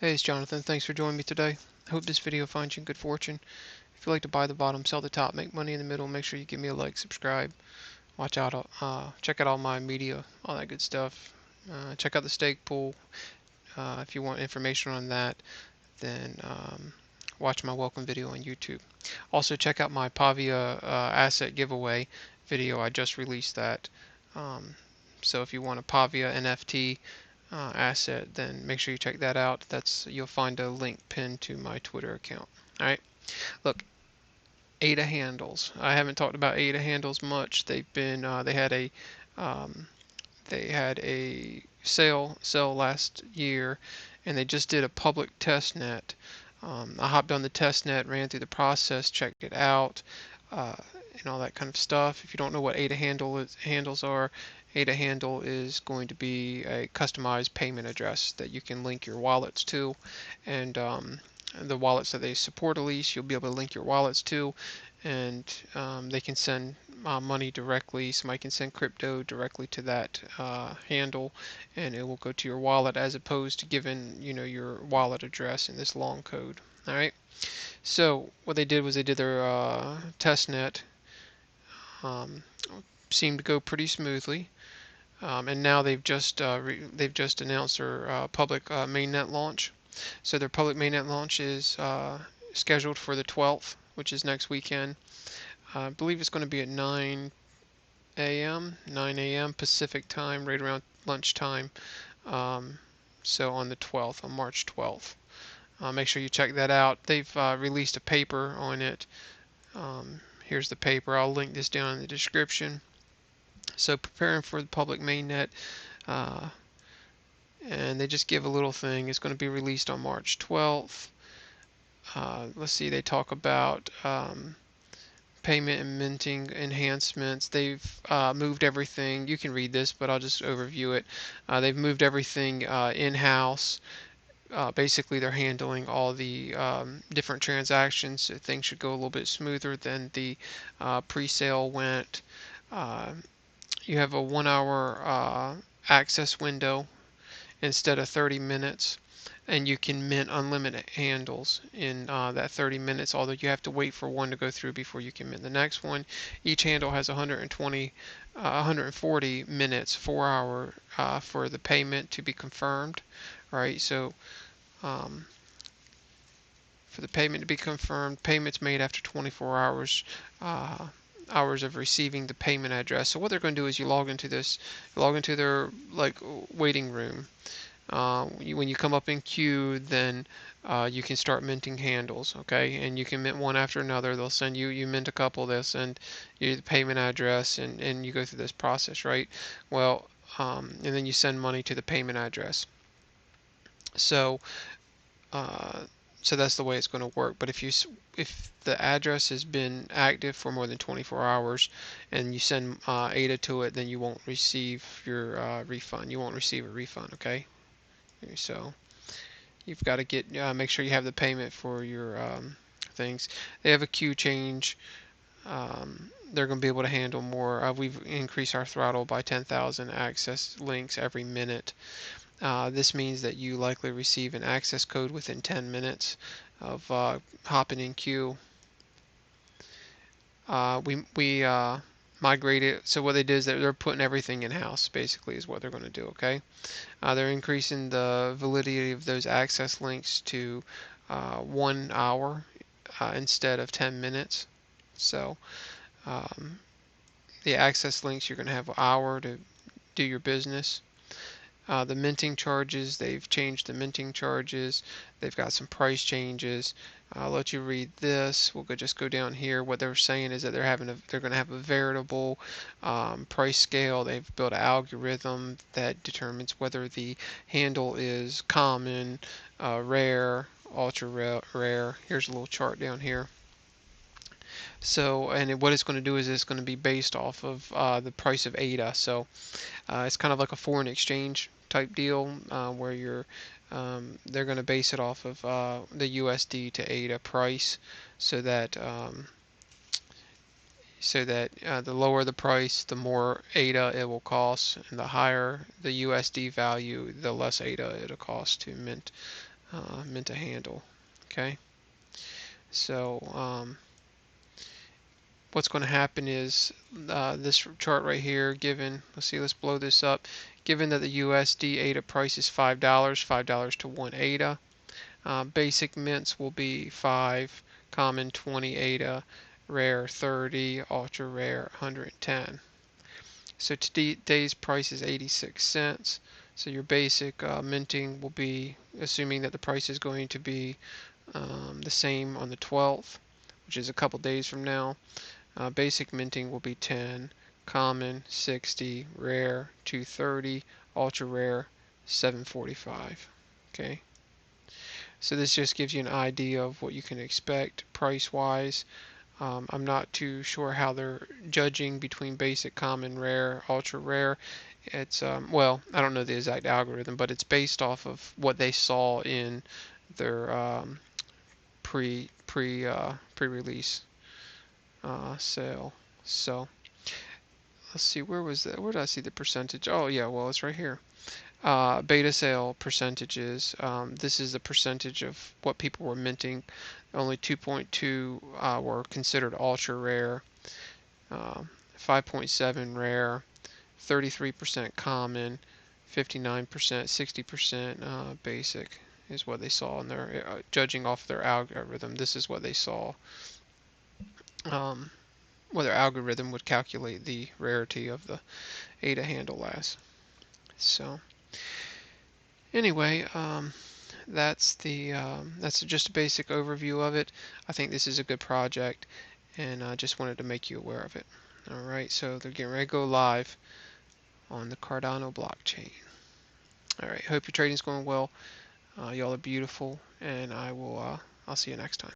Hey, it's Jonathan. Thanks for joining me today. I hope this video finds you in good fortune. If you like to buy the bottom, sell the top, make money in the middle, make sure you give me a like, subscribe, watch out, check out all my media, all that good stuff. Check out the stake pool. If you want information on that, then watch my welcome video on YouTube. Also, check out my Pavia asset giveaway video. I just released that. So if you want a Pavia NFT asset, then make sure you check that out. You'll find a link pinned to my Twitter account. All right. Look, ADAhandles. I haven't talked about ADAhandles much. Um, they had a sale last year, and they just did a public test net. I hopped on the test net, ran through the process, checked it out, uh, and all that kind of stuff. If you don't know what handles are, ADAhandle is going to be a customized payment address that you can link your wallets to, and the wallets that they support, at least you'll be able to link your wallets to, and they can send money directly. Somebody can send crypto directly to that handle, and it will go to your wallet as opposed to giving your wallet address in this long code. All right. So what they did was they did their test net. Um, Seemed to go pretty smoothly, and now they've just announced their public mainnet launch. So their public mainnet launch is scheduled for the 12th, which is next weekend. I believe it's going to be at 9 a.m. Pacific time, right around lunchtime. So on the 12th, on March 12th. Make sure you check that out. They've released a paper on it. Here's the paper. I'll link this down in the description. So preparing for the public mainnet, and they just give a little thing. It's going to be released on March 12th. Let's see, they talk about payment and minting enhancements. They've moved everything. You can read this, but I'll just overview it. They've moved everything in-house. Basically, they're handling all the different transactions. So things should go a little bit smoother than the pre-sale went. You have a 1 hour access window instead of 30 minutes, and you can mint unlimited handles in that 30 minutes, although you have to wait for one to go through before you can mint the next one. Each handle has 140 minutes, 4 hour for the payment to be confirmed, right? So for the payment to be confirmed, payments made after 24 hours. Hours of receiving the payment address. So what they're going to do is you log into their waiting room. When you come up in queue, then you can start minting handles, okay? And you can mint one after another. They'll send you mint a couple, they'll send you the payment address, and you go through this process, right? Well, and then you send money to the payment address. So so that's the way it's going to work. But if the address has been active for more than 24 hours and you send ADA to it, then you won't receive your refund. You won't receive a refund, okay? So you've got to make sure you have the payment for your things. They have a queue change. They're going to be able to handle more. We've increased our throttle by 10,000 access links every minute. This means that you likely receive an access code within 10 minutes of hopping in queue. We migrated. So what they did is they're putting everything in house. Basically, is what they're going to do. Okay. They're increasing the validity of those access links to 1 hour instead of 10 minutes. So the access links, you're going to have an hour to do your business. The minting charges, they've changed the minting charges. They've got some price changes. I'll let you read this. We'll just go down here. What they're saying is that they're going to have a veritable price scale. They've built an algorithm that determines whether the handle is common, rare, ultra rare. Here's a little chart down here. So, and what it's going to do is it's going to be based off of the price of ADA. So it's kind of like a foreign exchange type deal where they're going to base it off of the USD to ADA price, so that the lower the price, the more ADA it will cost, and the higher the USD value, the less ADA it'll cost to mint meant to handle. Okay, so what's going to happen is this chart right here, given, let's see, let's blow this up. Given that the USD ADA price is $5 to 1 ADA, basic mints will be 5, common 20 ADA, rare 30, ultra rare 110. So today's price is 86 cents. So your basic minting will be, assuming that the price is going to be the same on the 12th, which is a couple days from now. Basic minting will be 10, common 60, rare 230, ultra rare 745. Okay. So this just gives you an idea of what you can expect price-wise. I'm not too sure how they're judging between basic, common, rare, ultra rare. It's well, I don't know the exact algorithm, but it's based off of what they saw in their pre-release sale. So let's see, where was that? Where did I see the percentage? Oh yeah, well it's right here. Beta sale percentages. This is the percentage of what people were minting. Only 2.2 were considered ultra rare, 5.7 rare, 33% common, 59%, 60% basic is what they saw in their judging off their algorithm. This is what they saw. What their algorithm would calculate the rarity of the ADAhandle as. So anyway, that's just a basic overview of it. I think this is a good project, and I just wanted to make you aware of it. All right, so they're getting ready to go live on the Cardano blockchain. All right, hope your trading's going well. Y'all are beautiful, and I'll see you next time.